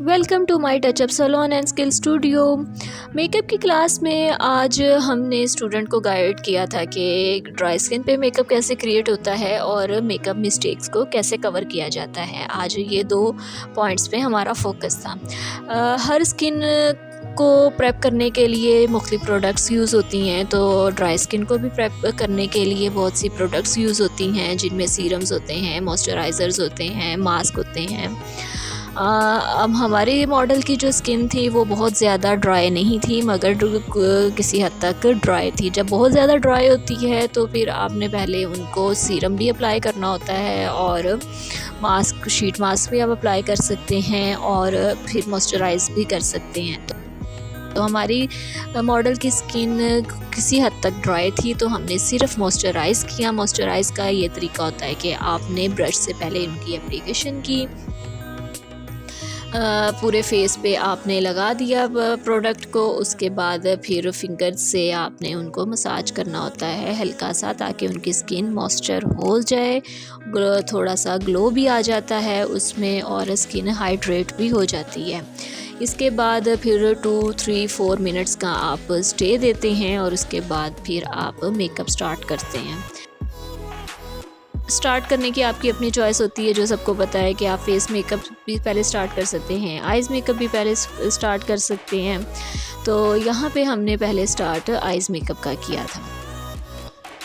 Welcome to my touch up salon and skill studio. Makeup की class में आज हमने स्टूडेंट को गाइड किया था कि ड्राई स्किन पे मेकअप कैसे क्रिएट होता है और मेकअप मिस्टेक्स को कैसे कवर किया जाता है। आज ये दो पॉइंट्स पे हमारा फोकस था। हर स्किन को प्रेप करने के लिए मुख्तलिफ प्रोडक्ट्स यूज़ होती हैं, तो ड्राई स्किन को भी प्रेप करने के लिए बहुत सी प्रोडक्ट्स यूज़ होती हैं, जिनमें सीरम्स होते हैं, मॉइस्चराइज़र्स होते हैं, मास्क होते हैं। अब हमारे मॉडल की जो स्किन थी वो बहुत ज़्यादा ड्राई नहीं थी, मगर किसी हद तक ड्राई थी। जब बहुत ज़्यादा ड्राई होती है तो फिर आपने पहले उनको सीरम भी अप्लाई करना होता है और शीट मास्क भी आप अप्लाई कर सकते हैं और फिर मॉइस्चराइज़ भी कर सकते हैं। तो हमारी मॉडल की स्किन किसी हद तक ड्राई थी, तो हमने सिर्फ मॉइस्चराइज़ किया। मॉइस्चराइज़ का ये तरीका होता है कि आपने ब्रश से पहले उनकी एप्लीकेशन की, पूरे फेस पे आपने लगा दिया प्रोडक्ट को। उसके बाद फिर फिंगर से आपने उनको मसाज करना होता है हल्का सा, ताकि उनकी स्किन मॉइस्चर हो जाए, थोड़ा सा ग्लो भी आ जाता है उसमें और स्किन हाइड्रेट भी हो जाती है। इसके बाद फिर 2-3-4 मिनट्स का आप स्टे देते हैं और उसके बाद फिर आप मेकअप स्टार्ट करते हैं। स्टार्ट करने की आपकी अपनी चॉइस होती है, जो सबको पता है कि आप फेस मेकअप भी पहले स्टार्ट कर सकते हैं, आइज़ मेकअप भी पहले स्टार्ट कर सकते हैं। तो यहाँ पे हमने पहले स्टार्ट आइज़ मेकअप का किया था।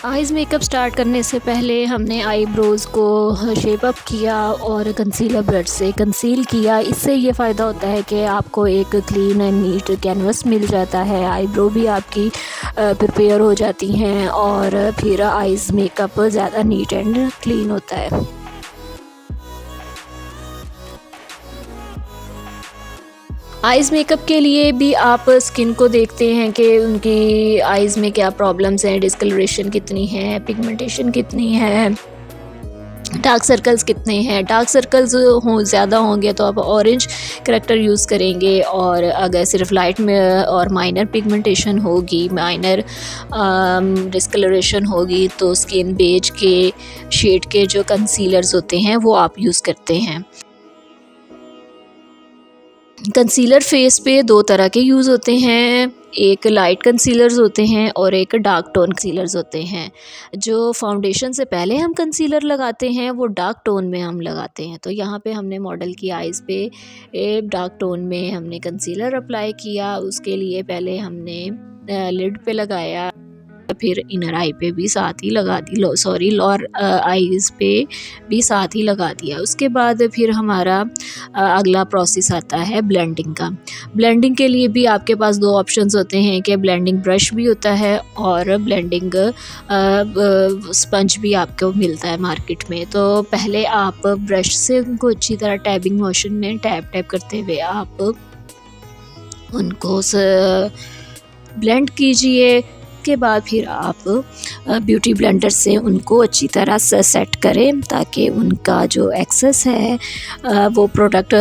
आइज़ मेकअप स्टार्ट करने से पहले हमने आईब्रोज़ को शेप अप किया और कंसीलर ब्रश से कंसील किया। इससे ये फ़ायदा होता है कि आपको एक क्लीन एंड नीट कैनवस मिल जाता है, आईब्रो भी आपकी प्रिपेयर हो जाती हैं और फिर आइज़ मेकअप ज़्यादा नीट एंड क्लीन होता है। आइज़ मेकअप के लिए भी आप स्किन को देखते हैं कि उनकी आइज़ में क्या प्रॉब्लम्स हैं, डिस्कलरेशन कितनी है, पिगमेंटेशन कितनी है, डार्क सर्कल्स कितने हैं। डार्क सर्कल्स ज़्यादा होंगे तो आप ऑरेंज करेक्टर यूज़ करेंगे, और अगर सिर्फ लाइट में और माइनर पिगमेंटेशन होगी, माइनर डिस्कलरेशन होगी, तो स्किन बेज के शेड के जो कंसीलर्स होते हैं वो आप यूज़ करते हैं। कंसीलर फेस पे दो तरह के यूज़ होते हैं, एक लाइट कंसीलर्स होते हैं और एक डार्क टोन कंसीलर्स होते हैं। जो फाउंडेशन से पहले हम कंसीलर लगाते हैं वो डार्क टोन में हम लगाते हैं। तो यहाँ पे हमने मॉडल की आइज़ पे डार्क टोन में हमने कंसीलर अप्लाई किया। उसके लिए पहले हमने लिड पे लगाया, फिर इनर आई पे भी साथ ही लगा दी, लोअर आईज़ पे भी साथ ही लगा दिया। उसके बाद फिर हमारा अगला प्रोसेस आता है ब्लेंडिंग का। ब्लेंडिंग के लिए भी आपके पास दो ऑप्शंस होते हैं कि ब्लेंडिंग ब्रश भी होता है और ब्लेंडिंग स्पंज भी आपको मिलता है मार्केट में। तो पहले आप ब्रश से उनको अच्छी तरह टैबिंग मोशन में टैप करते हुए आप उनको ब्लेंड कीजिए। के बाद फिर आप ब्यूटी ब्लेंडर से उनको अच्छी तरह से सेट करें, ताकि उनका जो एक्सेस है वो प्रोडक्ट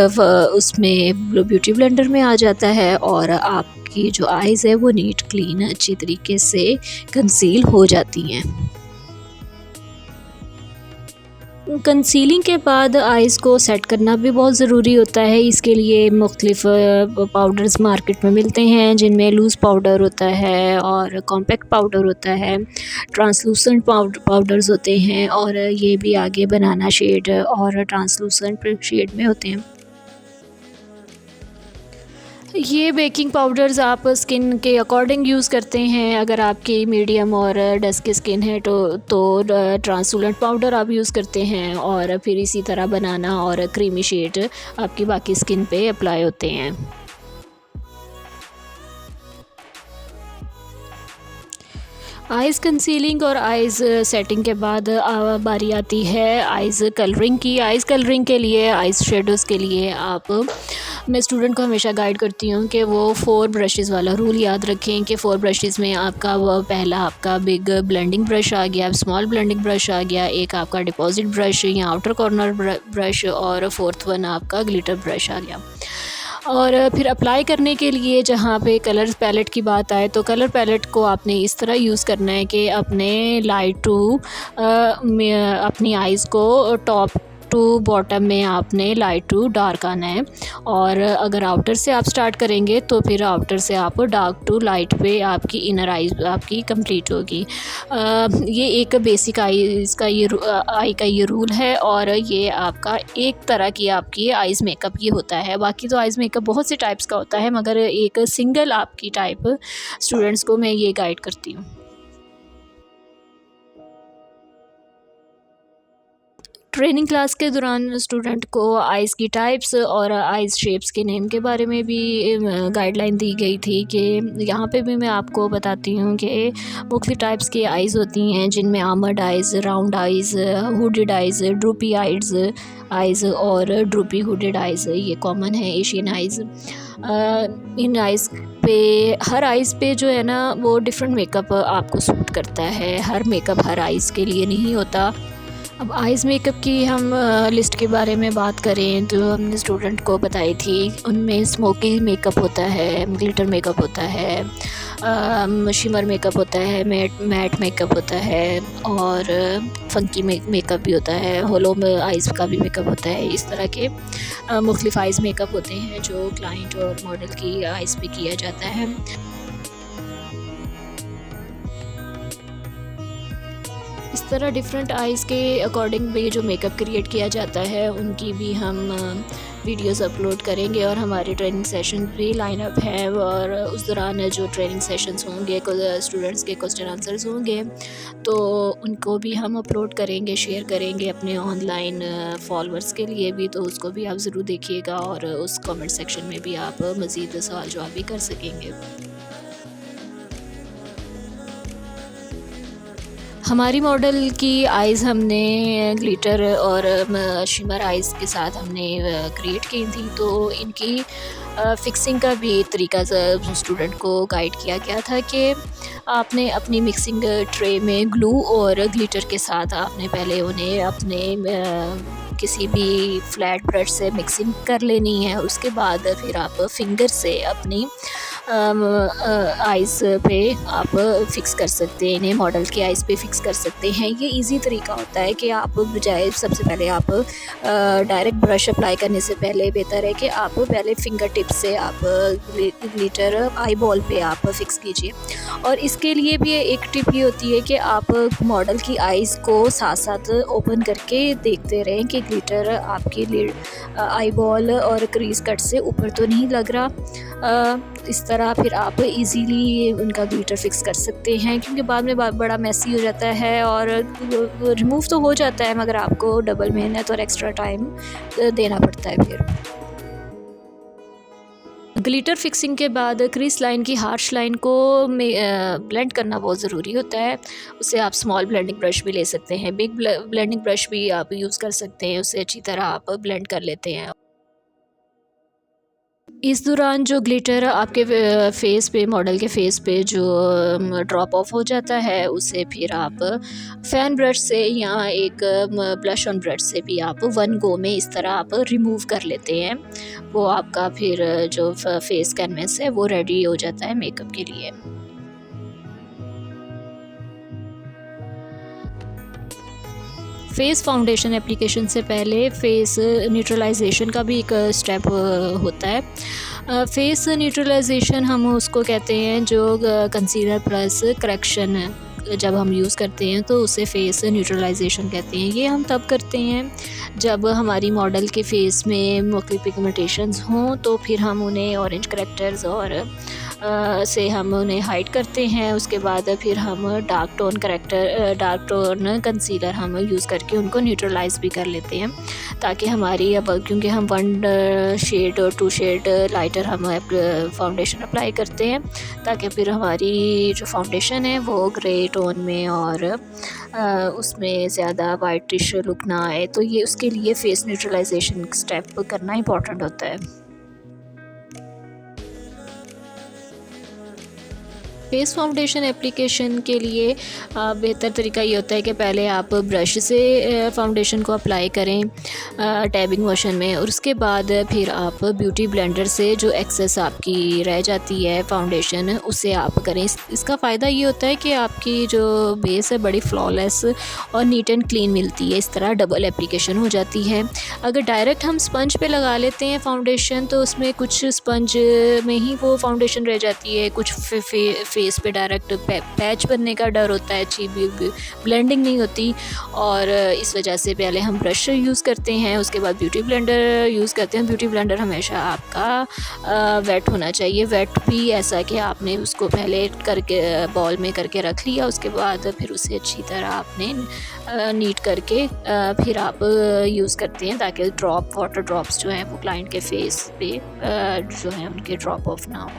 उसमें ब्यूटी ब्लेंडर में आ जाता है और आपकी जो आइज़ है वो नीट क्लीन अच्छी तरीके से कंसील हो जाती हैं। कंसीलिंग के बाद आइज़ को सेट करना भी बहुत ज़रूरी होता है। इसके लिए मुख्तलिफ पाउडर्स मार्केट में मिलते हैं, जिनमें लूज़ पाउडर होता है और कॉम्पैक्ट पाउडर होता है, ट्रांसलूसेंट पाउडर्स होते हैं, और ये भी आगे बनाना शेड और ट्रांसलूसेंट शेड में होते हैं। ये बेकिंग पाउडर्स आप स्किन के अकॉर्डिंग यूज़ करते हैं। अगर आपकी मीडियम और डस्की स्किन है तो ट्रांसलूसेंट पाउडर आप यूज़ करते हैं, और फिर इसी तरह बनाना और क्रीमी शेड आपकी बाकी स्किन पे अप्लाई होते हैं। आइज़ कंसीलिंग और आइज़ सेटिंग के बाद बारी आती है आइज़ कलरिंग की। आइज़ कलरिंग के लिए, आइज़ शेडोज़ के लिए मैं स्टूडेंट को हमेशा गाइड करती हूँ कि वो 4 ब्रशेज़ वाला रूल याद रखें कि 4 ब्रशेज़ में आपका पहला आपका बिग ब्लेंडिंग ब्रश आ गया, स्मॉल ब्लेंडिंग ब्रश आ गया, एक आपका डिपॉजिट ब्रश या आउटर कॉर्नर ब्रश, और 4th वन आपका ग्लिटर ब्रश आ गया। और फिर अप्लाई करने के लिए जहाँ पे कलर पैलेट की बात आए, तो कलर पैलेट को आपने इस तरह यूज़ करना है कि अपने लाइट टू अपनी आइज़ को टॉप टू बॉटम में आपने लाइट टू डार्क आना है। और अगर आउटर से आप स्टार्ट करेंगे तो फिर आउटर से आप डार्क टू लाइट पे आपकी इनर आइज आपकी कंप्लीट होगी। ये एक बेसिक आईज़ का आई का ये रूल है, और ये आपका एक तरह की आपकी आइज़ मेकअप ये होता है। बाकी तो आइज़ मेकअप बहुत से टाइप्स का होता है, मगर एक सिंगल आपकी टाइप स्टूडेंट्स को मैं ये गाइड करती हूँ। ट्रेनिंग क्लास के दौरान स्टूडेंट को आइज़ की टाइप्स और आइज़ शेप्स के नेम के बारे में भी गाइडलाइन दी गई थी कि यहाँ पे भी मैं आपको बताती हूँ कि मुख्तलिफ टाइप्स की आइज़ होती हैं, जिनमें armoured eyes, round eyes, hooded eyes, droopy eyes और ड्रूपी हुडेड आइज़ ये कॉमन है एशियन आइज़। इन आइज़ पे हर आइज़ पे जो है ना वो डिफरेंट मेकअप आपको सूट करता है। हर मेकअप हर आइज़ के लिए नहीं होता। अब आइज़ मेकअप की हम लिस्ट के बारे में बात करें तो हमने स्टूडेंट को बताई थी। उनमें स्मोकी मेकअप होता है, ग्लिटर मेकअप होता है, शिमर मेकअप होता है, मैट मेकअप होता है, और फंकी मेकअप भी होता है, होलो आइज़ का भी मेकअप होता है। इस तरह के मुख्तलिफ आइज़ मेकअप होते हैं जो क्लाइंट और मॉडल की आइज़ पे किया जाता है। इस तरह डिफरेंट आइज़ के अकॉर्डिंग भी जो मेकअप क्रिएट किया जाता है उनकी भी हम वीडियोस अपलोड करेंगे, और हमारे ट्रेनिंग सेशन भी लाइन अप हैं। और उस दौरान जो ट्रेनिंग सेशंस होंगे, स्टूडेंट्स के क्वेश्चन आंसर्स होंगे, तो उनको भी हम अपलोड करेंगे, शेयर करेंगे अपने ऑनलाइन फॉलोअर्स के लिए भी। तो उसको भी आप ज़रूर देखिएगा, और उस कमेंट सेक्शन में भी आप मज़ीद सवाल जवाब भी कर सकेंगे। हमारी मॉडल की आइज़ हमने ग्लिटर और शिमर आइज़ के साथ हमने क्रिएट की थी। तो इनकी फ़िक्सिंग का भी तरीका स्टूडेंट को गाइड किया गया था कि आपने अपनी मिक्सिंग ट्रे में ग्लू और ग्लिटर के साथ आपने पहले उन्हें अपने किसी भी फ्लैट ब्रश से मिक्सिंग कर लेनी है। उसके बाद फिर आप फिंगर से अपनी आइज़ पे आप फ़िक्स कर सकते हैं, इन्हें मॉडल की आइज़ पे फ़िक्स कर सकते हैं। ये इजी तरीका होता है कि आप बजाय सबसे पहले आप डायरेक्ट ब्रश अप्लाई करने से पहले बेहतर है कि आप पहले फिंगर टिप से आप ग्लिटर आई बॉल पे आप फ़िक्स कीजिए। और इसके लिए भी एक टिप ये होती है कि आप मॉडल की आइज़ को साथ साथ ओपन करके देखते रहें कि ग्लिटर आपकी आई बॉल और क्रीज कट से ऊपर तो नहीं लग रहा। इस तरह फिर आप इजीली उनका ग्लिटर फिक्स कर सकते हैं, क्योंकि बाद में बड़ा मैसी हो जाता है और रिमूव तो हो जाता है, मगर आपको डबल मेहनत और एक्स्ट्रा टाइम देना पड़ता है। फिर ग्लिटर फिक्सिंग के बाद क्रीज लाइन की हार्श लाइन को ब्लेंड करना बहुत ज़रूरी होता है। उससे आप स्मॉल ब्लेंडिंग ब्रश भी ले सकते हैं, बिग ब्लेंडिंग ब्रश भी आप यूज़ कर सकते हैं, उससे अच्छी तरह आप ब्लेंड कर लेते हैं। इस दौरान जो ग्लिटर आपके फेस पे, मॉडल के फेस पे जो ड्रॉप ऑफ हो जाता है, उसे फिर आप फ़ैन ब्रश से या एक ब्लश ऑन ब्रश से भी आप वन गो में इस तरह आप रिमूव कर लेते हैं। वो आपका फिर जो फेस कैनवस है वो रेडी हो जाता है मेकअप के लिए। फेस फाउंडेशन एप्लीकेशन से पहले फेस न्यूट्रलाइजेशन का भी एक स्टेप होता है। फेस न्यूट्रलाइजेशन हम उसको कहते हैं जो कंसीलर प्लस करेक्शन जब हम यूज़ करते हैं तो उसे फेस न्यूट्रलाइजेशन कहते हैं। ये हम तब करते हैं जब हमारी मॉडल के फेस में मुख्तलिफ पिगमेंटेशंस हों, तो फिर हम उन्हें ऑरेंज करेक्टर्स और से हम उन्हें हाइड करते हैं। उसके बाद फिर हम डार्क टोन कंसीलर हम यूज़ करके उनको न्यूट्रलाइज़ भी कर लेते हैं, ताकि हमारी अब क्योंकि हम 1 शेड और 2 शेड लाइटर हम फाउंडेशन अप्लाई करते हैं, ताकि फिर हमारी जो फाउंडेशन है वो ग्रे टोन में और उसमें ज़्यादा वाइटिश लुक ना आए। तो ये उसके लिए फेस न्यूट्रलाइजेशन स्टेप करना इंपॉर्टेंट होता है। फेस फाउंडेशन एप्लीकेशन के लिए बेहतर तरीका ये होता है कि पहले आप ब्रश से फाउंडेशन को अप्लाई करें टैबिंग मोशन में, और उसके बाद फिर आप ब्यूटी ब्लेंडर से जो एक्सेस आपकी रह जाती है फाउंडेशन उसे आप करें। इसका फ़ायदा ये होता है कि आपकी जो बेस है बड़ी फ्लॉलेस और नीट एंड क्लीन मिलती है। इस तरह डबल एप्लीकेशन हो जाती है। अगर डायरेक्ट हम स्पंज पे लगा लेते हैं फाउंडेशन तो उसमें कुछ स्पंज में ही वो फाउंडेशन रह जाती है, कुछ फेस पे डायरेक्ट पैच बनने का डर होता है, अच्छी ब्लेंडिंग नहीं होती, और इस वजह से पहले हम ब्रश यूज़ करते हैं, उसके बाद ब्यूटी ब्लेंडर यूज़ करते हैं। ब्यूटी ब्लेंडर हमेशा आपका वेट होना चाहिए। वेट भी ऐसा कि आपने उसको पहले करके बॉल में करके रख लिया, उसके बाद फिर उसे अच्छी तरह आपने नीट करके फिर आप यूज़ करते हैं ताकि वाटर ड्रॉप्स जो हैं वो क्लाइंट के फेस पे जो है उनके ड्रॉप ऑफ ना हो।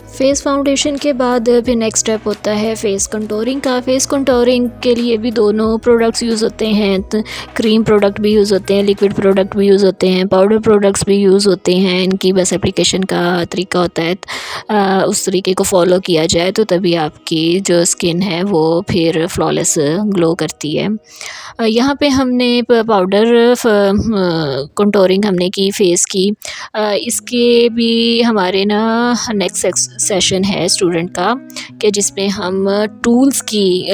फेस फाउंडेशन के बाद फिर नेक्स्ट स्टेप होता है फेस कंटूरिंग का। फेस कंटूरिंग के लिए भी दोनों प्रोडक्ट्स यूज़ होते हैं, तो क्रीम प्रोडक्ट भी यूज़ होते हैं, लिक्विड प्रोडक्ट भी यूज़ होते हैं, पाउडर प्रोडक्ट्स भी यूज़ होते हैं। इनकी बस एप्लीकेशन का तरीका होता है उस तरीके को फॉलो किया जाए तो तभी आपकी जो स्किन है वो फिर फ्लॉलेस ग्लो करती है। यहाँ पे हमने पाउडर कंटूरिंग हमने की फेस की। इसके भी हमारे ना नेक्स्ट सेशन है स्टूडेंट का कि जिसमें हम टूल्स की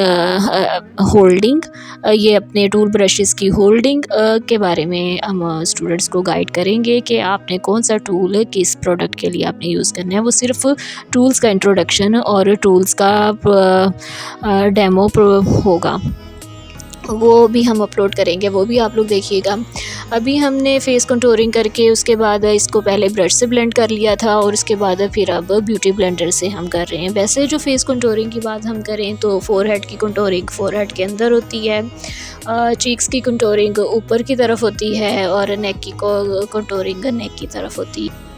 होल्डिंग, ये अपने टूल ब्रशेस की होल्डिंग के बारे में हम स्टूडेंट्स को गाइड करेंगे कि आपने कौन सा टूल किस प्रोडक्ट के लिए आपने यूज़ करना है। वो सिर्फ टूल्स का इंट्रोडक्शन और टूल्स का डेमो होगा, वो भी हम अपलोड करेंगे, वो भी आप लोग देखिएगा। अभी हमने फेस कंटूरिंग करके उसके बाद इसको पहले ब्रश से ब्लेंड कर लिया था और उसके बाद फिर अब ब्यूटी ब्लेंडर से हम कर रहे हैं। वैसे जो फेस कंटूरिंग की बात हम करें तो फोरहेड की कंटूरिंग फोरहेड के अंदर होती है, चीक्स की कंटूरिंग ऊपर की तरफ होती है और नेक की कंटूरिंग नेक की तरफ होती है।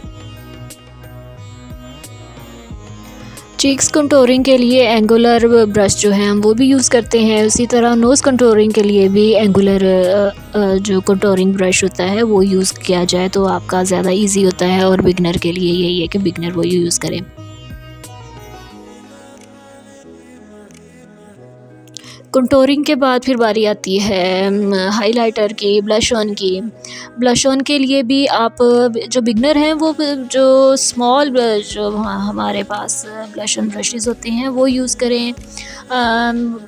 चीक्स कंटूरिंग के लिए एंगुलर ब्रश जो है हम वो भी यूज़ करते हैं। उसी तरह नोज़ कंटूरिंग के लिए भी एंगुलर जो कंटूरिंग ब्रश होता है वो यूज़ किया जाए तो आपका ज़्यादा इजी होता है, और बिगनर के लिए यही है कि बिगनर वो यूज़ करें। कंटूरिंग के बाद फिर बारी आती है हाइलाइटर की, ब्लश ऑन की। ब्लश ऑन के लिए भी आप जो बिगनर हैं वो जो स्मॉल जो हमारे पास ब्लश ऑन ब्रशेस होते हैं वो यूज़ करें।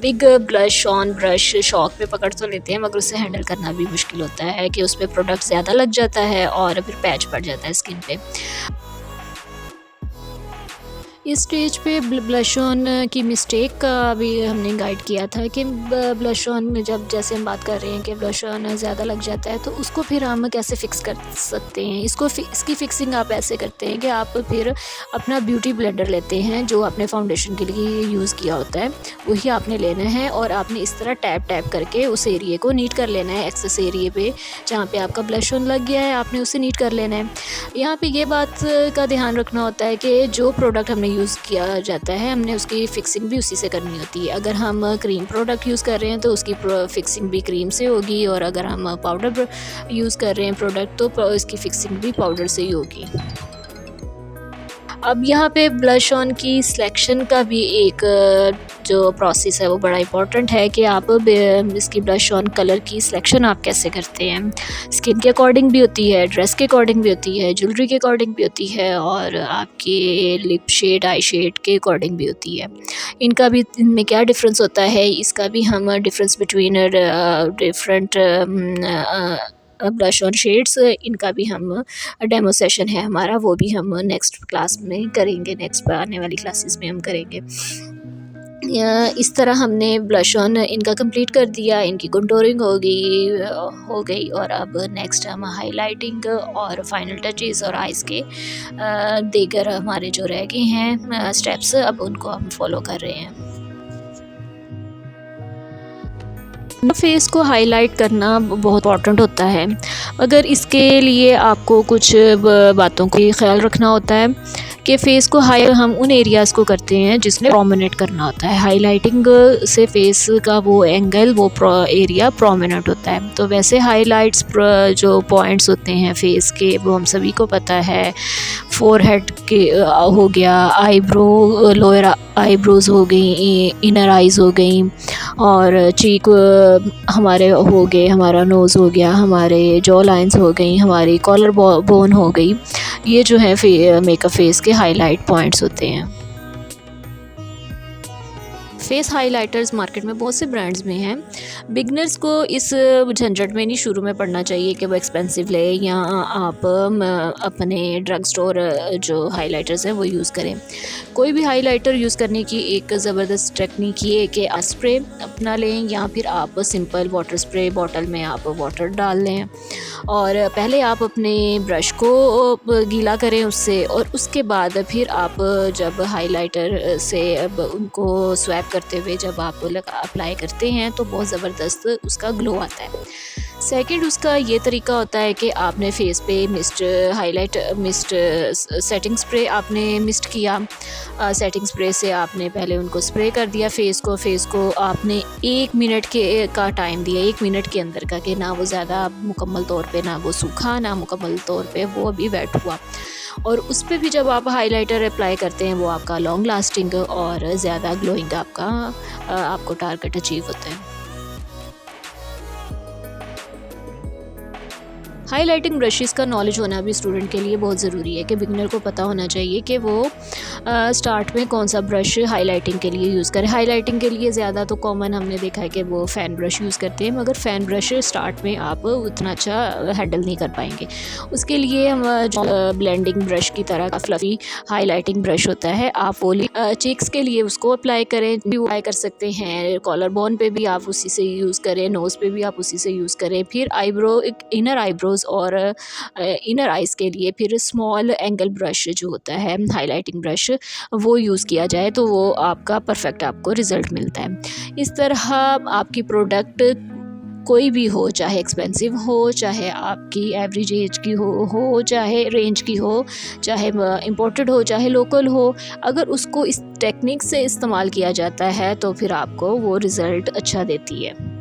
बिग ब्लश ऑन ब्रश शौक पे पकड़ तो लेते हैं मगर उसे हैंडल करना भी मुश्किल होता है कि उस पर प्रोडक्ट ज़्यादा लग जाता है और फिर पैच पड़ जाता है स्किन पे। इस स्टेज पे ब्लश ऑन की मिस्टेक का भी हमने गाइड किया था कि ब्लश ऑन में जब जैसे हम बात कर रहे हैं कि ब्लश ऑन ज़्यादा लग जाता है तो उसको फिर हम कैसे फ़िक्स कर सकते हैं। इसकी फ़िक्सिंग आप ऐसे करते हैं कि आप फिर अपना ब्यूटी ब्लेंडर लेते हैं जो आपने फाउंडेशन के लिए यूज़ किया होता है, वही आपने लेना है और आपने इस तरह टैप टैप करके उस एरिए को नीट कर लेना है। एक्सेस एरिए पे जहाँ पे आपका ब्लश ऑन लग गया है आपने उसे नीट कर लेना है। यहाँ पे ये बात का ध्यान रखना होता है कि जो प्रोडक्ट हमने यूज़ किया जाता है हमने उसकी फ़िक्सिंग भी उसी से करनी होती है। अगर हम क्रीम प्रोडक्ट यूज़ कर रहे हैं तो उसकी फ़िक्सिंग भी क्रीम से होगी, और अगर हम पाउडर यूज़ कर रहे हैं प्रोडक्ट तो इसकी फ़िक्सिंग भी पाउडर से ही होगी। अब यहाँ पे ब्लश ऑन की सिलेक्शन का भी एक जो प्रोसेस है वो बड़ा इम्पोर्टेंट है कि आप इसकी ब्लश ऑन कलर की सिलेक्शन आप कैसे करते हैं। स्किन के अकॉर्डिंग भी होती है, ड्रेस के अकॉर्डिंग भी होती है, ज्वेलरी के अकॉर्डिंग भी होती है और आपके लिप शेड आई शेड के अकॉर्डिंग भी होती है। इनमें क्या डिफरेंस होता है इसका भी हम difference between different blush on shades इनका भी हम डेमो सेशन है हमारा, वो भी हम नेक्स्ट क्लास में करेंगे, नेक्स्ट आने वाली क्लासेस में हम करेंगे। इस तरह हमने ब्लश ऑन इनका कंप्लीट कर दिया, इनकी कंटूरिंग हो गई और अब नेक्स्ट हम हाइलाइटिंग और फाइनल टचेस और आइज़ के देगर हमारे जो रह गए हैं स्टेप्स अब उनको हम फॉलो कर रहे हैं। फेस को हाईलाइट करना बहुत इम्पॉर्टेंट होता है, मगर इसके लिए आपको कुछ बातों का ख्याल रखना होता है कि फ़ेस को हम उन एरियाज़ को करते हैं जिसमें प्रोमिनेंट करना होता है। हाईलाइटिंग से फेस का वो एंगल, वो एरिया प्रोमिनेंट होता है। तो वैसे हाईलाइट्स जो पॉइंट्स होते हैं फेस के, वो हम सभी को पता है। फोरहेड के हो गया, आईब्रो, लोअर आईब्रोज़ हो गई, इनर आइज़ हो गई, और चीक हमारे हो गए, हमारा नोज़ हो गया, हमारे जॉ लाइंस हो गई, हमारी कॉलर बोन हो गई। ये जो है मेकअप फेस के हाईलाइट पॉइंट्स होते हैं। फेस हाइलाइटर्स मार्केट में बहुत से ब्रांड्स में हैं। बिगनर्स को इस झंझट में नहीं शुरू में पड़ना चाहिए कि वो एक्सपेंसिव ले, या आप अपने ड्रग स्टोर जो हाइलाइटर्स हैं वो यूज़ करें। कोई भी हाइलाइटर यूज़ करने की एक ज़बरदस्त टेक्निक ये है कि आप स्प्रे अपना लें, या फिर आप सिंपल वाटर स्प्रे बॉटल में आप वाटर डाल लें, और पहले आप अपने ब्रश को गीला करें उससे, और उसके बाद फिर आप जब हाइलाइटर से अब उनको स्वैप करते हुए जब आप अप्लाई करते हैं तो बहुत ज़बरदस्त उसका ग्लो आता है। सेकंड, उसका ये तरीका होता है कि आपने फेस पे मिस्ट सेटिंग स्प्रे आपने मिस्ट किया। सेटिंग स्प्रे से आपने पहले उनको स्प्रे कर दिया फेस को आपने 1 मिनट का टाइम दिया, 1 मिनट के अंदर का, कि ना वो ज़्यादा मुकम्मल तौर पे ना वो सूखा, ना मुकम्मल तौर पे वो अभी वेट हुआ। और उस पर भी जब आप हाइलाइटर अप्लाई करते हैं वो आपका लॉन्ग लास्टिंग और ज़्यादा ग्लोइंग आपको टारगेट अचीव होता है। हाइलाइटिंग ब्रशेस का नॉलेज होना भी स्टूडेंट के लिए बहुत ज़रूरी है, कि बिगनर को पता होना चाहिए कि वो स्टार्ट में कौन सा ब्रश हाइलाइटिंग के लिए यूज़ करें। हाइलाइटिंग के लिए ज़्यादा तो कॉमन हमने देखा है कि वो फ़ैन ब्रश यूज़ करते हैं, मगर फ़ैन ब्रश स्टार्ट में आप उतना अच्छा हैंडल नहीं कर पाएंगे। उसके लिए हम ब्लेंडिंग ब्रश की तरह का फ्लफ़ी हाइलाइटिंग ब्रश होता है, आप वो चीक्स के लिए उसको अप्लाई करें, भी अप्लाई कर सकते हैं। कॉलर बोन पे भी आप उसी से यूज़ करें, नोज़ पे भी आप उसी से यूज़ करें। फिर इनर आईब्रोज और इनर आइज़ के लिए फिर स्मॉल एंगल ब्रश जो होता है हाइलाइटिंग ब्रश, वो यूज़ किया जाए तो वो आपका परफेक्ट आपको रिज़ल्ट मिलता है। इस तरह आपकी प्रोडक्ट कोई भी हो, चाहे एक्सपेंसिव हो, चाहे आपकी एवरेज एज की हो चाहे रेंज की हो, चाहे इम्पोर्टेड हो, चाहे लोकल हो, अगर उसको इस टेक्निक से इस्तेमाल किया जाता है तो फिर आपको वो रिज़ल्ट अच्छा देती है।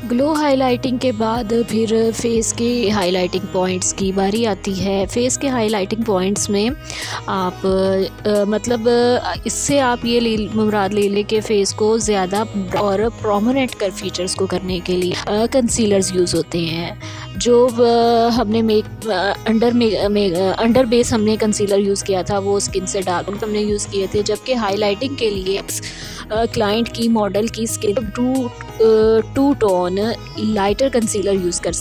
ग्लो हाइलाइटिंग के बाद फिर फेस के हाइलाइटिंग पॉइंट्स की बारी आती है। फेस के हाइलाइटिंग पॉइंट्स में आप इससे आप ये मुराद ले लें कि फेस को ज़्यादा और प्रोमिनेंट कर फीचर्स को करने के लिए कंसीलर्स यूज़ होते हैं। जो हमने अंडर बेस हमने कंसीलर यूज़ किया था वो स्किन से डार्क हमने यूज़ किए थे, जबकि हाइलाइटिंग के लिए क्लाइंट की मॉडल की skin two tone lighter concealer use कर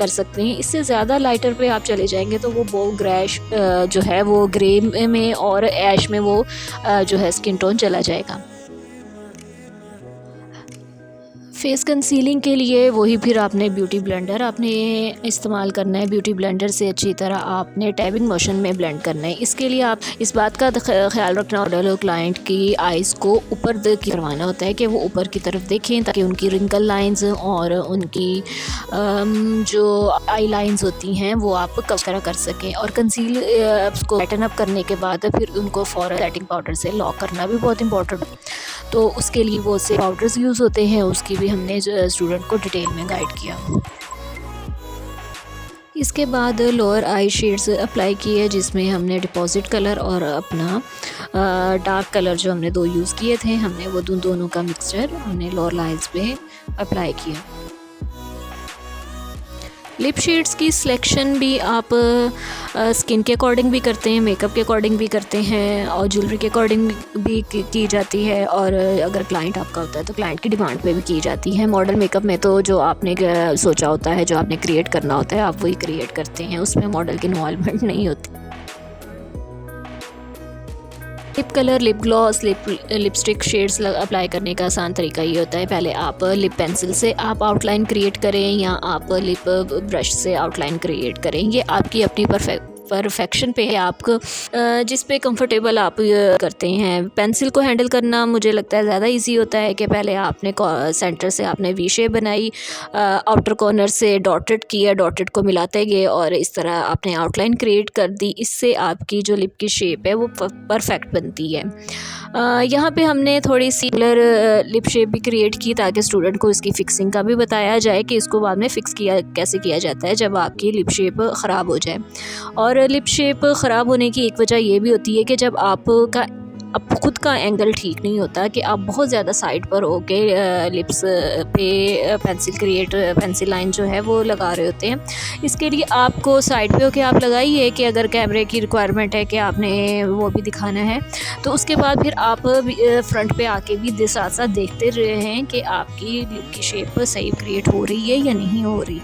सकते हैं। इससे ज़्यादा लाइटर पे आप चले जाएंगे तो वो ग्रेश जो है वो ग्रे में और ऐश में वो जो है स्किन टोन चला जाएगा। फेस कंसीलिंग के लिए वही फिर आपने ब्यूटी ब्लेंडर आपने इस्तेमाल करना है। ब्यूटी ब्लेंडर से अच्छी तरह आपने टैबिंग मोशन में ब्लेंड करना है। इसके लिए आप इस बात का ख्याल रखना होगा क्लाइंट की आइज़ को ऊपर करवाना होता है कि वो ऊपर की तरफ देखें, ताकि उनकी रिंकल लाइंस और उनकी जो आई लाइंस होती हैं वो आप कवर कर सकें। और कंसील को पैटर्न अप करने के बाद फिर उनको फॉरन सेटिंग पाउडर से लॉक करना भी बहुत इंपॉर्टेंट है। तो उसके लिए बहुत से पाउडर्स यूज़ होते हैं, उसकी भी हमने स्टूडेंट को डिटेल में गाइड किया। इसके बाद लोअर आई शेड्स अप्लाई किए, जिसमें हमने डिपॉजिट कलर और अपना डार्क कलर जो हमने 2 यूज़ किए थे, हमने वो दोनों का मिक्सचर हमने लोअर आइज़ पे अप्लाई किया। लिप शेड्स की सिलेक्शन भी आप स्किन के अकॉर्डिंग भी करते हैं, मेकअप के अकॉर्डिंग भी करते हैं, और ज्वेलरी के अकॉर्डिंग भी की जाती है, और अगर क्लाइंट आपका होता है तो क्लाइंट की डिमांड पे भी की जाती है। मॉडल मेकअप में तो जो आपने सोचा होता है, जो आपने क्रिएट करना होता है, आप वही क्रिएट करते हैं, उसमें मॉडल की इन्वॉल्वमेंट नहीं होती। Lip colour, lip gloss, lipstick shades apply करने का आसान तरीका ये होता है, पहले आप लिप पेंसिल से आप आउटलाइन क्रिएट करें, या आप लिप ब्रश से आउटलाइन क्रिएट करें। ये आपकी अपनी परफेक्शन पे है, आप जिस पे कंफर्टेबल आप करते हैं। पेंसिल को हैंडल करना मुझे लगता है ज़्यादा इजी होता है कि पहले आपने सेंटर से आपने वी शेप बनाई, आउटर कॉर्नर से डॉटेड किया, डॉटेड को मिलाते गए और इस तरह आपने आउटलाइन क्रिएट कर दी। इससे आपकी जो लिप की शेप है वो परफेक्ट बनती है। यहाँ पे हमने थोड़ी सिमिलर लिप शेप भी क्रिएट की ताकि स्टूडेंट को इसकी फ़िक्सिंग का भी बताया जाए कि इसको बाद में फ़िक्स किया कैसे किया जाता है जब आपकी लिप शेप ख़राब हो जाए। और लिप शेप ख़राब होने की एक वजह ये भी होती है कि जब आपका अब खुद का एंगल ठीक नहीं होता कि आप बहुत ज़्यादा साइड पर होके लिप्स पे पेंसिल लाइन जो है वो लगा रहे होते हैं। इसके लिए आपको साइड पे होके आप लगाइए कि अगर कैमरे की रिक्वायरमेंट है कि आपने वो भी दिखाना है, तो उसके बाद फिर आप फ्रंट पे आके भी साथ साथ देखते रहें कि आपकी लिप की शेप सही क्रिएट हो रही है या नहीं हो रही।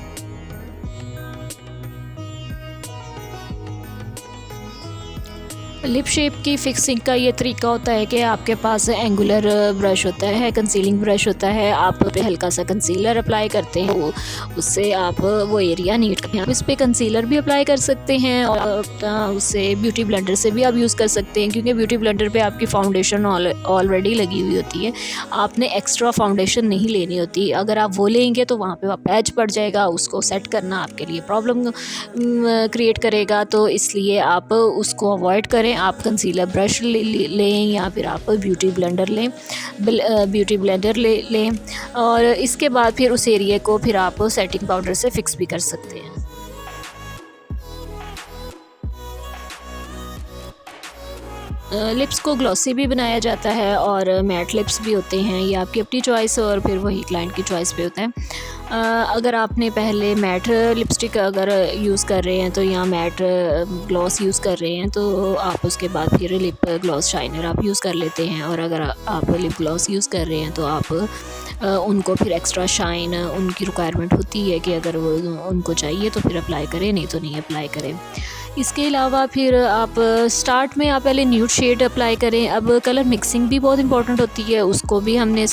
लिप शेप की फ़िक्सिंग का ये तरीका होता है कि आपके पास एंगुलर ब्रश होता है, कंसीलिंग ब्रश होता है, आप पे हल्का सा कंसीलर अप्लाई करते हैं, वो उससे आप वो एरिया नीट करते हैं। आप इस पे कंसीलर भी अप्लाई कर सकते हैं और उससे ब्यूटी ब्लेंडर से भी आप यूज़ कर सकते हैं, क्योंकि ब्यूटी ब्लेंडर पे आपकी फाउंडेशन ऑलरेडी लगी हुई होती है, आपने एक्स्ट्रा फाउंडेशन नहीं लेनी होती। अगर आप वो लेंगे तो वहाँ पे पैच पड़ जाएगा, उसको सेट करना आपके लिए प्रॉब्लम क्रिएट करेगा। तो इसलिए आप उसको अवॉइड करें, आप कंसीलर ब्रश लें या फिर आप ब्यूटी ब्लेंडर लें और इसके बाद फिर उस एरिया को फिर आप सेटिंग पाउडर से फिक्स भी कर सकते हैं। लिप्स को ग्लॉसी भी बनाया जाता है और मैट लिप्स भी होते हैं, ये आपकी अपनी चॉइस और फिर वही क्लाइंट की चॉइस पे होता है। अगर आपने पहले मैट लिपस्टिक अगर यूज़ कर रहे हैं तो या मैट ग्लॉस यूज़ कर रहे हैं तो आप उसके बाद फिर लिप ग्लॉस शाइनर आप यूज़ कर लेते हैं, और अगर आप लिप ग्लॉस यूज़ कर रहे हैं तो आप उनको फिर एक्स्ट्रा शाइन उनकी रिक्वायरमेंट होती है कि अगर वो उनको चाहिए तो फिर अप्लाई करें, नहीं तो नहीं अप्लाई करें। इसके अलावा फिर आप स्टार्ट में आप पहले न्यूड शेड अप्लाई करें। अब कलर मिक्सिंग भी बहुत इंपॉर्टेंट होती है, उसको भी हमने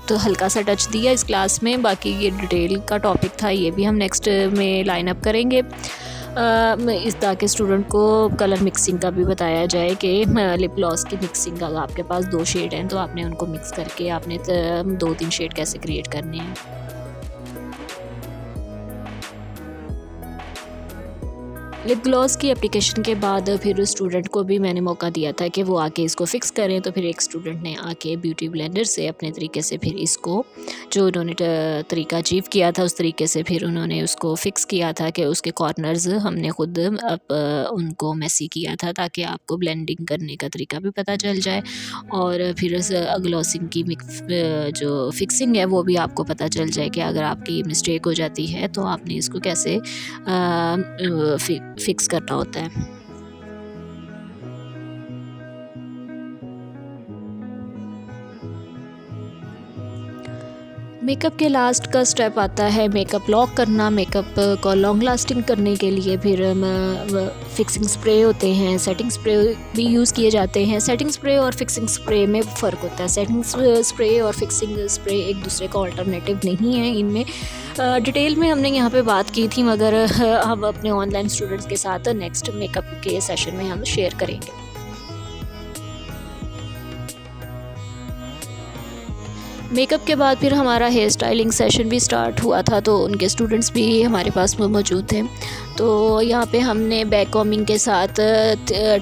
तो हल्का सा टच दिया इस क्लास में। बाकी ये डिटेल का टॉपिक था, ये भी हम नेक्स्ट में लाइन अप करेंगे इस ताकि स्टूडेंट को कलर मिक्सिंग का भी बताया जाए कि लिप ग्लॉस की मिक्सिंग अगर आपके पास 2 शेड हैं तो आपने उनको मिक्स करके आपने 2-3 शेड कैसे क्रिएट करने हैं। लिप ग्लॉस की एप्लीकेशन के बाद फिर स्टूडेंट को भी मैंने मौका दिया था कि वो आके इसको फ़िक्स करें, तो फिर एक स्टूडेंट ने आके ब्यूटी ब्लेंडर से अपने तरीके से फिर इसको जो उन्होंने तरीका अचीव किया था उस तरीके से फिर उन्होंने उसको फ़िक्स किया था कि उसके कॉर्नर्स हमने ख़ुद उनको मेसी किया था ताकि आपको ब्लेंडिंग करने का तरीका भी पता चल जाए और फिर ग्लॉसिंग की जो फ़िक्सिंग है वो भी आपको पता चल जाए कि अगर आपकी मिस्टेक हो जाती है तो आपने इसको कैसे फिक्स करना होता है। मेकअप के लास्ट का स्टेप आता है मेकअप लॉक करना। मेकअप को लॉन्ग लास्टिंग करने के लिए फिर फिक्सिंग स्प्रे होते हैं, सेटिंग स्प्रे भी यूज़ किए जाते हैं। सेटिंग स्प्रे और फिक्सिंग स्प्रे में फ़र्क होता है। सेटिंग स्प्रे और फिक्सिंग स्प्रे एक दूसरे का ऑल्टरनेटिव नहीं है। इनमें डिटेल में हमने यहाँ पे बात की थी, मगर हम अपने ऑनलाइन स्टूडेंट्स के साथ नेक्स्ट मेकअप के सेशन में हम शेयर करेंगे। मेकअप के बाद फिर हमारा हेयर स्टाइलिंग सेशन भी स्टार्ट हुआ था, तो उनके स्टूडेंट्स भी हमारे पास मौजूद थे। तो यहाँ पे हमने बैक कॉमिंग के साथ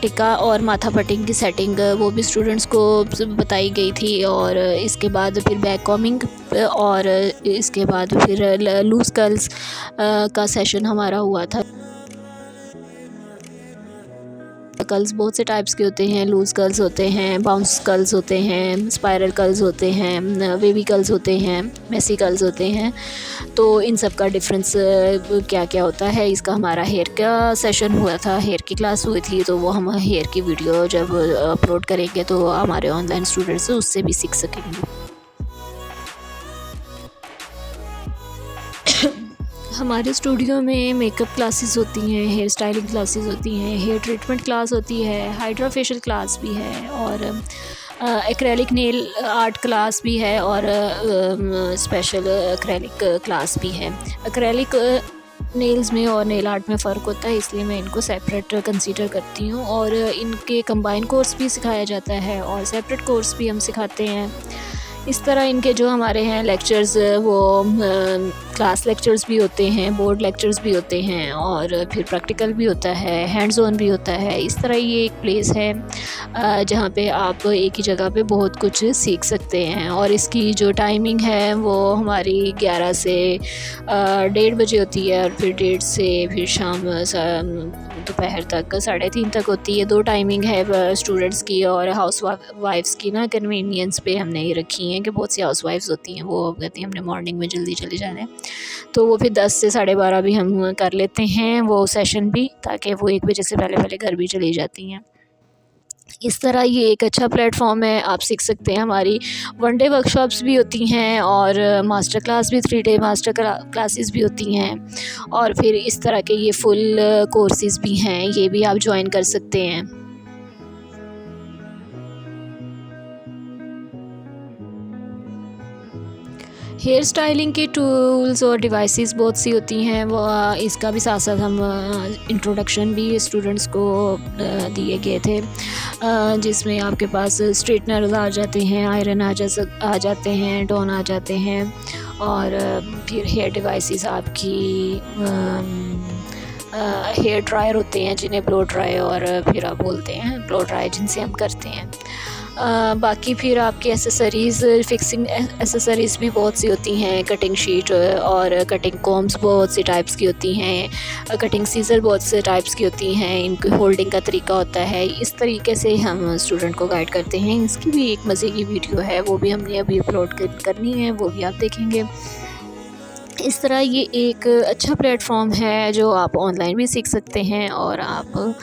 टिक्का और माथा पटिंग की सेटिंग वो भी स्टूडेंट्स को बताई गई थी, और इसके बाद फिर बैक कॉमिंग और इसके बाद फिर लूज़ कर्ल्स का सेशन हमारा हुआ था। कर्ल्स बहुत से टाइप्स के होते हैं, लूज़ कर्ल्स होते हैं, बाउंस कर्ल्स होते हैं, स्पाइरल कर्ल्स होते हैं, वेवी कर्ल्स होते हैं, मेसी कर्ल्स होते हैं। तो इन सब का डिफरेंस क्या क्या होता है, इसका हमारा हेयर का सेशन हुआ था, हेयर की क्लास हुई थी, तो वो हम हेयर की वीडियो जब अपलोड करेंगे तो हमारे ऑनलाइन स्टूडेंट्स उससे भी सीख सकेंगे। हमारे स्टूडियो में मेकअप क्लासेस होती हैं, हेयर स्टाइलिंग क्लासेस होती हैं, हेयर ट्रीटमेंट क्लास होती है, हाइड्रा फेशियल क्लास भी है, और एक्रेलिक नेल आर्ट क्लास भी है, और स्पेशल एक्रेलिक क्लास भी है। एक्रेलिक नेल्स में और नेल आर्ट में फ़र्क होता है, इसलिए मैं इनको सेपरेट कंसीडर करती हूँ। और इनके कंबाइन कोर्स भी सिखाया जाता है और सेपरेट कोर्स भी हम सिखाते हैं। इस तरह इनके जो हमारे हैं लेक्चर्स, वो क्लास लेक्चर्स भी होते हैं, बोर्ड लेक्चर्स भी होते हैं, और फिर प्रैक्टिकल भी होता है, हैंड्स ऑन भी होता है। इस तरह ये एक प्लेस है जहाँ पे आप एक ही जगह पे बहुत कुछ सीख सकते हैं। और इसकी जो टाइमिंग है वो हमारी 11 से 1:30 बजे होती है, और फिर 1:30 से फिर शाम दोपहर तक 3:30 तक होती है। 2 टाइमिंग है स्टूडेंट्स की और हाउस वाइफ्स की ना कन्वीनियंस पे हमने ये रखी हैं कि बहुत सी हाउस वाइफ्स होती हैं, वो कहती हैं हमने मॉर्निंग में जल्दी चले जाना है, तो वो फिर 10 से 12:30 भी हम कर लेते हैं वो सेशन भी, ताकि वो 1 बजे से पहले घर भी चली जाती हैं। इस तरह ये एक अच्छा प्लेटफॉर्म है, आप सीख सकते हैं। हमारी 1 डे वर्कशॉप्स भी होती हैं और मास्टर क्लास भी 3 डे मास्टर क्लासेस भी होती हैं, और फिर इस तरह के ये फुल कोर्सेज़ भी हैं, ये भी आप ज्वाइन कर सकते हैं। हेयर स्टाइलिंग के टूल्स और डिवाइसेस बहुत सी होती हैं, वो इसका भी साथ साथ हम इंट्रोडक्शन भी स्टूडेंट्स को दिए गए थे, जिसमें आपके पास स्ट्रेटनर्स आ जाते हैं, आयरन आ जाते हैं, टोन आ जाते हैं, और फिर हेयर डिवाइसेस आपकी हेयर ड्रायर होते हैं, जिन्हें ब्लो ड्राई और फिर आप बोलते हैं ब्लो ड्राई, जिनसे हम करते हैं। बाकी फिर आपकी एसेसरीज़, फिक्सिंग एसेसरीज़ भी बहुत सी होती हैं, कटिंग शीट और कटिंग कॉम्स बहुत सी टाइप्स की होती हैं, कटिंग सीज़र बहुत से टाइप्स की होती हैं, इनकी होल्डिंग का तरीका होता है। इस तरीके से हम स्टूडेंट को गाइड करते हैं। इसकी भी एक मज़े की वीडियो है, वो भी हमने अभी अपलोड करनी है, वो भी आप देखेंगे। इस तरह ये एक अच्छा प्लेटफॉर्म है जो आप ऑनलाइन भी सीख सकते हैं और आप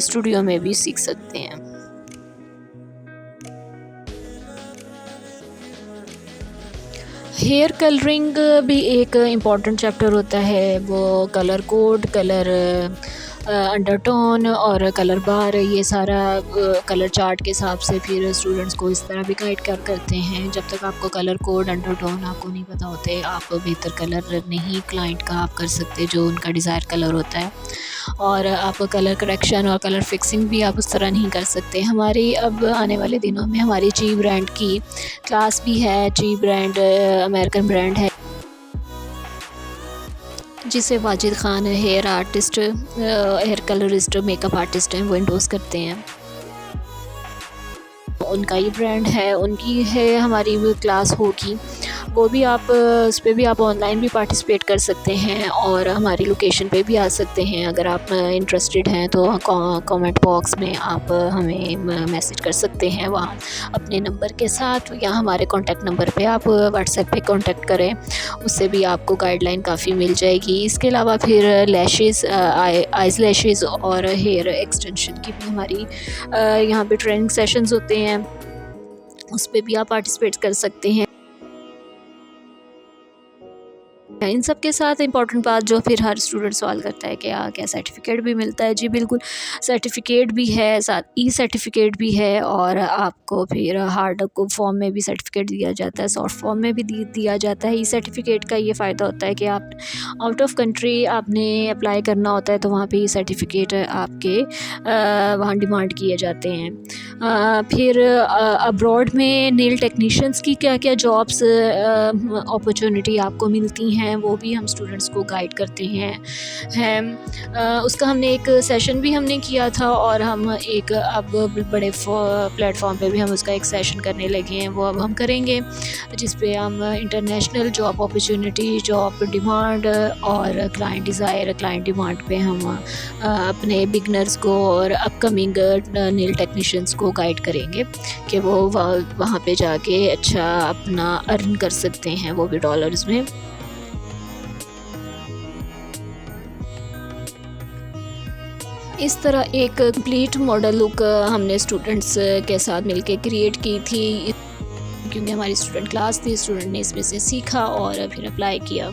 स्टूडियो में भी सीख सकते हैं। हेयर कलरिंग भी एक इम्पॉर्टेंट चैप्टर होता है। वो कलर कोड, कलर अंडरटोन और कलर बार, ये सारा कलर चार्ट के हिसाब से फिर स्टूडेंट्स को इस तरह भी गाइड करते हैं। जब तक आपको कलर कोड, अंडरटोन आपको नहीं पता होते, आप बेहतर कलर नहीं क्लाइंट का आप कर सकते जो उनका डिज़ायर कलर होता है। और आप कलर करेक्शन और कलर फिक्सिंग भी आप उस तरह नहीं कर सकते। हमारी अब आने वाले दिनों में हमारी ची ब्रांड की क्लास भी है। ची ब्रांड अमेरिकन ब्रांड है, जिसे Wajid Khan hair artist, hair colourist, makeup artist हैं, वो इंडोर्स करते हैं। उनका ये ब्रांड है, उनकी है हमारी वो क्लास होगी, वो भी आप उस पर भी आप ऑनलाइन भी पार्टिसिपेट कर सकते हैं और हमारी लोकेशन पे भी आ सकते हैं। अगर आप इंटरेस्टेड हैं तो कमेंट बॉक्स में आप हमें मैसेज कर सकते हैं वहाँ अपने नंबर के साथ, या हमारे कॉन्टैक्ट नंबर पे आप व्हाट्सएप पे कांटेक्ट करें, उससे भी आपको गाइडलाइन काफ़ी मिल जाएगी। इसके अलावा फिर लैशेज़, आइज़ लैशेज़ और हेयर एक्सटेंशन की भी हमारी यहाँ पे ट्रेनिंग सेशंस होते हैं, उस पर भी आप पार्टिसिपेट कर सकते हैं। इन सब के साथ इम्पॉर्टेंट बात जो फिर हर स्टूडेंट सवाल करता है कि क्या सर्टिफिकेट भी मिलता है? जी बिल्कुल, सर्टिफिकेट भी है, साथ ई सर्टिफिकेट भी है, और आपको फिर हार्ड फॉर्म में भी सर्टिफिकेट दिया जाता है, सॉफ्ट फॉर्म में भी दिया जाता है। ई सर्टिफिकेट का ये फ़ायदा होता है कि आप आउट ऑफ कंट्री आपने अप्लाई करना होता है, तो वहाँ पे ई सर्टिफिकेट आपके वहाँ डिमांड किए जाते हैं। फिर अब्रॉड में नेल टेक्नीशियंस की क्या क्या जॉब्स अपॉर्चुनिटी आपको मिलती हैं, वो भी हम स्टूडेंट्स को गाइड करते हैं। उसका हमने एक सेशन भी हमने किया था, और हम एक अब बड़े प्लेटफॉर्म पे भी हम उसका एक सेशन करने लगे हैं, वो अब हम करेंगे, जिस पे हम international job opportunity, job demand और क्लाइंट डिज़ायर, क्लाइंट डिमांड पे हम अपने बिगनर्स को और अपकमिंग नेल टेक्नीशियंस को गाइड करेंगे कि वो वहाँ पे जाके अच्छा अपना अर्न कर सकते हैं, वो भी डॉलर्स में। इस तरह एक कंप्लीट मॉडल लुक हमने स्टूडेंट्स के साथ मिलके क्रिएट की थी, क्योंकि हमारी स्टूडेंट क्लास थी, स्टूडेंट ने इसमें से सीखा और फिर अप्लाई किया।